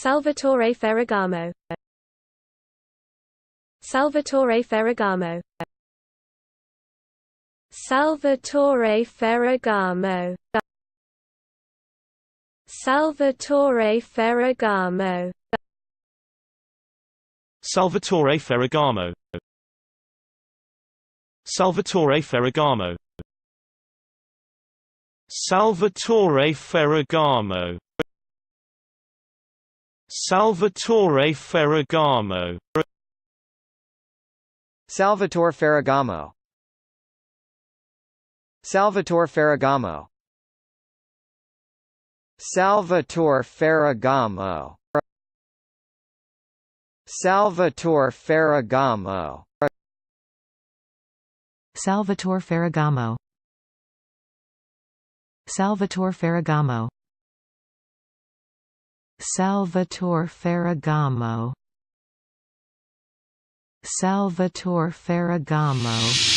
Salvatore Ferragamo. Salvatore Ferragamo. Salvatore Ferragamo. Salvatore Ferragamo. Salvatore Ferragamo. Salvatore Ferragamo. Salvatore Ferragamo. Salvatore Ferragamo. Salvatore Ferragamo. Salvatore Ferragamo. Salvatore Ferragamo. Salvatore Ferragamo. Salvatore Ferragamo. Salvatore Ferragamo. Salvatore Ferragamo. Salvatore Ferragamo.